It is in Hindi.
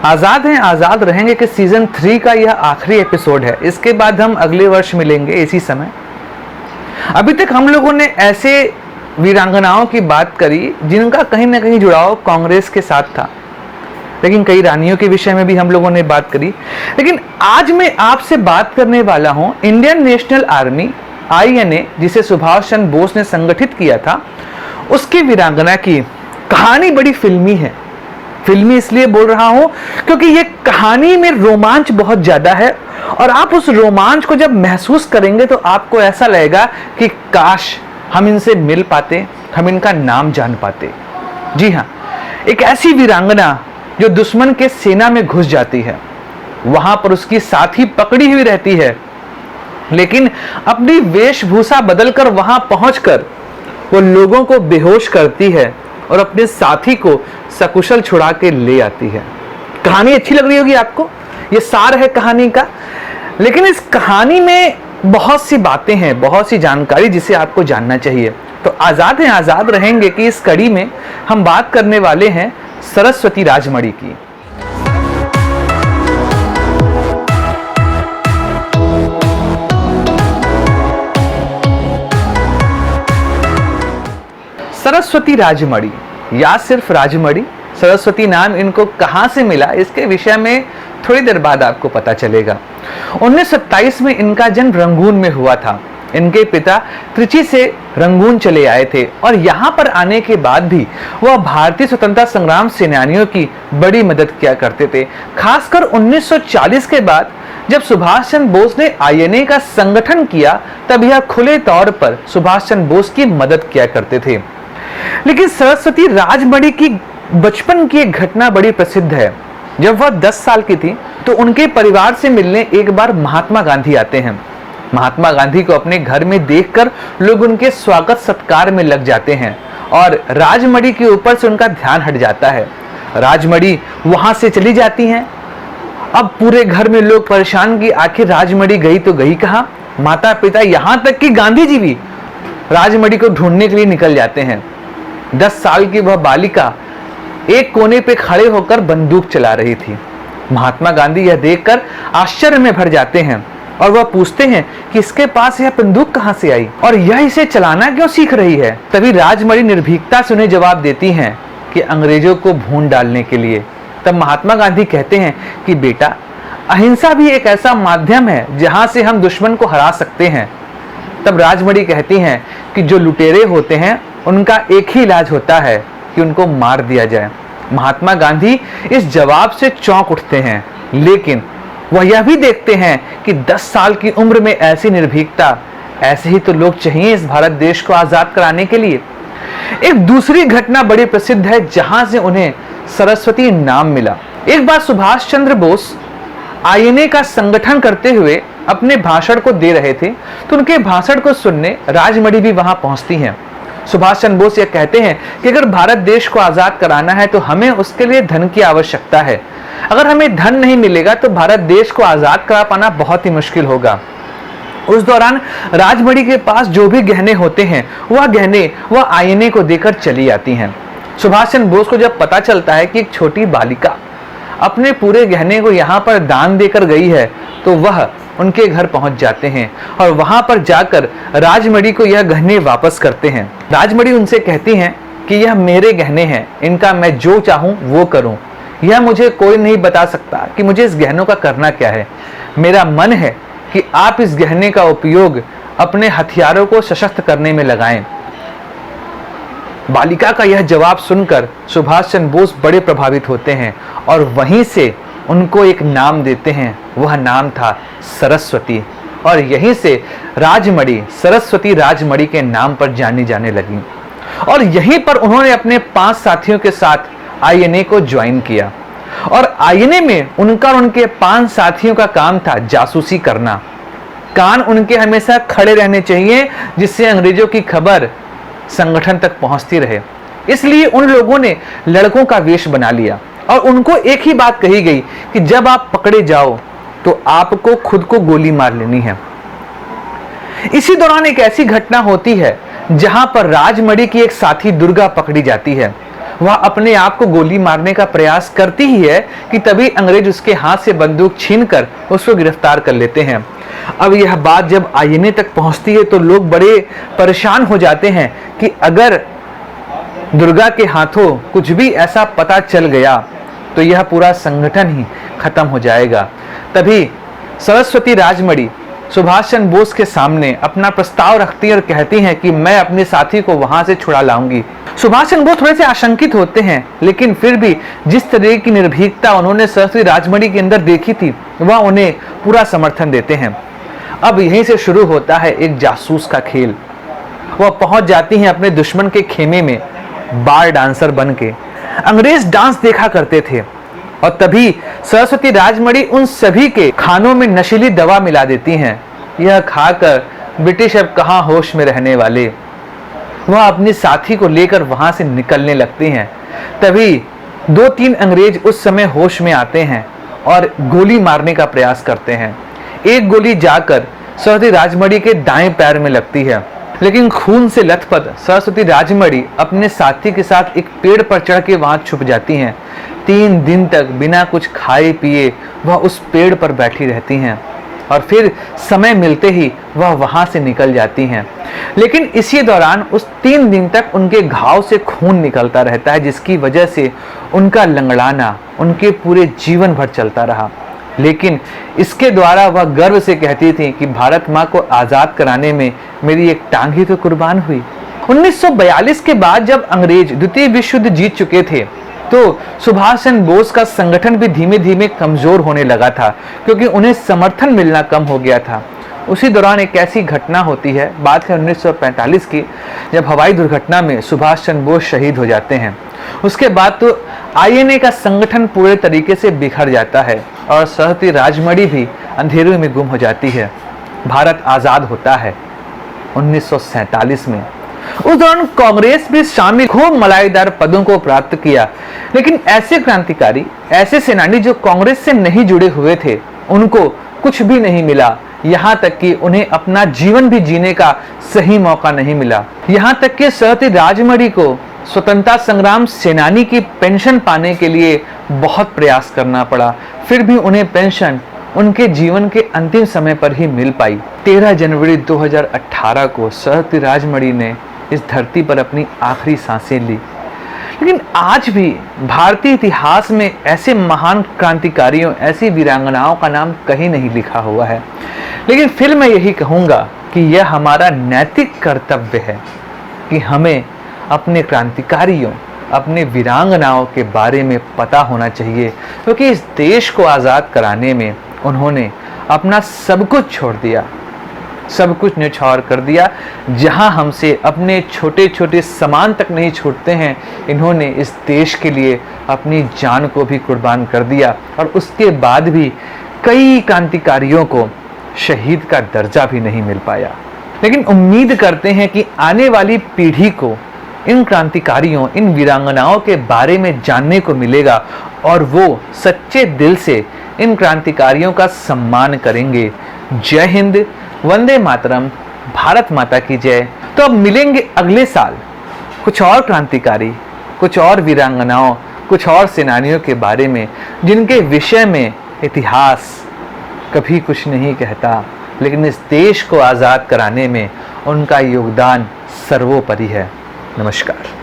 आज़ाद हैं आज़ाद रहेंगे कि सीजन 3 का यह आखिरी एपिसोड है। इसके बाद हम अगले वर्ष मिलेंगे इसी समय। अभी तक हम लोगों ने ऐसे वीरांगनाओं की बात करी जिनका कहीं ना कहीं जुड़ाव कांग्रेस के साथ था, लेकिन कई रानियों के विषय में भी हम लोगों ने बात करी। लेकिन आज मैं आपसे बात करने वाला हूं इंडियन नेशनल आर्मी INA, जिसे सुभाष चंद्र बोस ने संगठित किया था, उसकी वीरांगना की कहानी बड़ी फिल्मी है। फिल्मी इसलिए बोल रहा हूं क्योंकि ये कहानी में रोमांच बहुत ज्यादा है, और आप उस रोमांच को जब महसूस करेंगे तो आपको ऐसा लगेगा कि काश हम इनसे मिल पाते, हम इनका नाम जान पाते। जी हाँ, एक ऐसी वीरांगना जो दुश्मन के सेना में घुस जाती है, वहां पर उसकी साथी पकड़ी हुई रहती है, लेकिन अपनी वेशभूषा बदलकर वहां पहुंचकर वो लोगों को बेहोश करती है और अपने साथी को सकुशल छुड़ा के ले आती है। कहानी अच्छी लग रही होगी आपको, ये सार है कहानी का। लेकिन इस कहानी में बहुत सी बातें हैं, बहुत सी जानकारी जिसे आपको जानना चाहिए। तो आज़ाद हैं आज़ाद रहेंगे कि इस कड़ी में हम बात करने वाले हैं सरस्वती राजमणि की। सरस्वती राजमणि या सिर्फ राजमणि, सरस्वती नाम इनको कहां से मिला, इसके विषय में थोड़ी देर बाद आपको पता चलेगा। 1927 में इनका जन्म रंगून में हुआ था। इनके पिता त्रिची से रंगून चले आए थे और यहाँ पर आने के बाद भी वह भारतीय स्वतंत्रता संग्राम सेनानियों की बड़ी मदद किया करते थे। खासकर 1940 के बाद जब सुभाष चंद्र बोस ने INA का संगठन किया, तब यह खुले तौर पर सुभाष चंद्र बोस की मदद किया करते थे। लेकिन सरस्वती राजमणि की बचपन की एक घटना बड़ी प्रसिद्ध है। जब वह 10 साल की थी तो उनके परिवार से मिलने एक बार महात्मा गांधी आते हैं। महात्मा गांधी को अपने घर में देखकर लोग उनके स्वागत सत्कार में लग जाते हैं और राजमणि के ऊपर से उनका ध्यान हट जाता है। राजमणि वहां से चली जाती हैं। अब पूरे घर में लोग परेशान कि आखिर राजमणि गई तो गई कहां। माता पिता यहां तक कि गांधी जी भी राजमणि को ढूंढने के लिए निकल जाते हैं। 10 साल की वह बालिका एक कोने पे खड़े होकर बंदूक चला रही थी। महात्मा गांधी यह देखकर आश्चर्य में भर जाते हैं और वह पूछते हैं कि इसके पास यह बंदूक कहां से आई और यह इसे चलाना क्यों सीख रही है। तभी राजमणि निर्भीकता से उन्हें जवाब देती हैं कि अंग्रेजों को भून डालने के लिए। तब महात्मा गांधी कहते हैं कि बेटा, अहिंसा भी एक ऐसा माध्यम है जहां से हम दुश्मन को हरा सकते हैं। तब राजमणि कहती हैं कि जो लुटेरे होते हैं उनका एक ही इलाज होता है कि उनको मार दिया जाए। महात्मा गांधी इस जवाब से चौंक उठते हैं, लेकिन वह यह भी देखते हैं कि 10 साल की उम्र में ऐसी निर्भीकता, ऐसे ही तो लोग चाहिए इस भारत देश को आजाद कराने के लिए। एक दूसरी घटना बड़ी प्रसिद्ध है जहां से उन्हें सरस्वती नाम मिला। एक बार सुभाष चंद्र बोस INA का संगठन करते हुए अपने भाषण को दे रहे थे, तो उनके भाषण को सुनने राजमणि भी वहां पहुंचती हैं। सुभाष चंद्र बोस यह कहते हैं कि अगर भारत देश को आजाद कराना है तो हमें उसके लिए धन की आवश्यकता है। अगर हमें धन नहीं मिलेगा तो भारत देश को आजाद करा पाना बहुत ही मुश्किल होगा। उस दौरान राजमणि के पास जो भी गहने होते हैं वह गहने वह INA को देकर चली आती हैं। सुभाष चंद्र बोस को जब पता चलता है कि एक छोटी बालिका अपने पूरे गहने को यहाँ पर दान देकर गई है, तो वह उनके घर पहुंच जाते हैं और वहां पर जाकर राजमणि को यह गहने वापस करते हैं। राजमणि उनसे कहती हैं कि यह मेरे गहने हैं, इनका मैं जो चाहूं वो करूं। यह मुझे कोई नहीं बता सकता कि मुझे इस गहनों का करना क्या है। मेरा मन है कि आप इस गहने का उपयोग अपने हथियारों को सशक्त करने में लगाएं। बालिका का यह जवाब सुनकर सुभाष चंद्र बोस बड़े प्रभावित होते हैं और वहीं से उनको एक नाम देते हैं। वह नाम था सरस्वती, और यहीं से राजमणि सरस्वती राजमणि के नाम पर जानी जाने लगी। और यहीं पर उन्होंने अपने 5 साथियों के साथ INA को ज्वाइन किया। और INA में उनका और उनके 5 साथियों का काम था जासूसी करना। कान उनके हमेशा खड़े रहने चाहिए जिससे अंग्रेजों की खबर संगठन तक पहुंचती रहे। इसलिए उन लोगों ने लड़कों का वेश बना लिया और उनको एक ही बात कही गई कि जब आप पकड़े जाओ तो आपको खुद को गोली मार लेनी है। इसी दौरान एक ऐसी घटना होती है जहां पर राजमणि की एक साथी दुर्गा पकड़ी जाती है। वह अपने आप को गोली मारने का प्रयास करती ही है कि तभी अंग्रेज उसके हाथ से बंदूक छीनकर उसको गिरफ्तार कर लेते हैं। अब यह बात जब आईएनए तक पहुंचती है तो लोग बड़े परेशान हो जाते हैं कि अगर दुर्गा के हाथों कुछ भी ऐसा पता चल गया तो यह पूरा संगठन ही खत्म हो जाएगा। तभी सरस्वती राजमणि सुभाष चंद्र बोस के सामने अपना प्रस्ताव रखती है और कहती हैं कि मैं अपने साथी को वहां से छुड़ा लाऊंगी। सुभाष चंद्र बोस थोड़े से आशंकित होते हैं, लेकिन फिर भी जिस तरह की निर्भीकता उन्होंने सरस्वती राजमणि के अंदर देखी थी वह उन्हें पूरा समर्थन देते हैं। अब यहीं से शुरू होता है एक जासूस का खेल। वह पहुंच जाती हैं अपने दुश्मन के खेमे में बार डांसर बन के। अंग्रेज डांस देखा करते थे और तभी सरस्वती राजमणि उन सभी के खानों में नशीली दवा मिला देती हैं। यह खाकर ब्रिटिश अब कहाँ होश में रहने वाले। वह अपनी साथी को लेकर वहां से निकलने लगती हैं। तभी 2-3 अंग्रेज उस समय होश में आते हैं और गोली मारने का प्रयास करते हैं। एक गोली जाकर सरस्वती राजमणि के दाएं पैर में लगती है, लेकिन खून से लथपथ सरस्वती राजमणि अपने साथी के साथ एक पेड़ पर चढ़ के वहां छुप जाती हैं। 3 दिन तक बिना कुछ खाए पिए वह उस पेड़ पर बैठी रहती हैं और फिर समय मिलते ही वह वहां से निकल जाती हैं। लेकिन इसी दौरान उस 3 दिन तक उनके घाव से खून निकलता रहता है, जिसकी वजह से उनका लंगड़ाना उनके पूरे जीवन भर चलता रहा। लेकिन इसके द्वारा वह गर्व से कहती थी कि भारत माँ को आज़ाद कराने में मेरी एक टांग ही तो कुर्बान हुई। 1942 के बाद जब अंग्रेज द्वितीय विश्व युद्ध जीत चुके थे तो सुभाष चंद्र बोस का संगठन भी धीमे धीमे कमजोर होने लगा था, क्योंकि उन्हें समर्थन मिलना कम हो गया था। उसी दौरान एक ऐसी घटना होती है, बात है 1945 की, जब हवाई दुर्घटना में सुभाष चंद्र बोस शहीद हो जाते हैं। उसके बाद तो आईएनए का संगठन पूरे तरीके से बिखर जाता है और सरस्वती राजमणि भी अंधेरे में गुम हो जाती है। भारत आज़ाद होता है 1947 में। उस दौरान कांग्रेस भी शामिल खूब मलाईदार पदों को प्राप्त किया, लेकिन ऐसे क्रांतिकारी, ऐसे सेनानी जो कांग्रेस से नहीं जुड़े हुए थे, उनको कुछ भी नहीं मिला। यहाँ तक कि उन्हें अपना जीवन भी जीने का सही मौका नहीं मिला। यहाँ तक कि सरस्वती राजमणि को स्वतंत्रता संग्राम सेनानी की पेंशन पाने के लिए बहुत प्रयास करना पड़ा, फिर भी उन्हें पेंशन उनके जीवन के अंतिम समय पर ही मिल पाई। 13 जनवरी 2018 को सरस्वती राजमणि ने इस धरती पर अपनी आखिरी सांसें ली। लेकिन आज भी भारतीय इतिहास में ऐसे महान क्रांतिकारियों, ऐसी वीरांगनाओं का नाम कहीं नहीं लिखा हुआ है। लेकिन फिर मैं यही कहूँगा कि यह हमारा नैतिक कर्तव्य है कि हमें अपने क्रांतिकारियों, अपने वीरांगनाओं के बारे में पता होना चाहिए, क्योंकि इस देश को आज़ाद कराने में उन्होंने अपना सब कुछ छोड़ दिया, सब कुछ न्यौछावर कर दिया। जहां हमसे अपने छोटे छोटे सामान तक नहीं छूटते हैं, इन्होंने इस देश के लिए अपनी जान को भी कुर्बान कर दिया और उसके बाद भी कई क्रांतिकारियों को शहीद का दर्जा भी नहीं मिल पाया। लेकिन उम्मीद करते हैं कि आने वाली पीढ़ी को इन क्रांतिकारियों, इन वीरांगनाओं के बारे में जानने को मिलेगा और वो सच्चे दिल से इन क्रांतिकारियों का सम्मान करेंगे। जय हिंद, वंदे मातरम, भारत माता की जय। तो अब मिलेंगे अगले साल कुछ और क्रांतिकारी, कुछ और वीरांगनाओं, कुछ और सेनानियों के बारे में, जिनके विषय में इतिहास कभी कुछ नहीं कहता, लेकिन इस देश को आज़ाद कराने में उनका योगदान सर्वोपरि है। नमस्कार।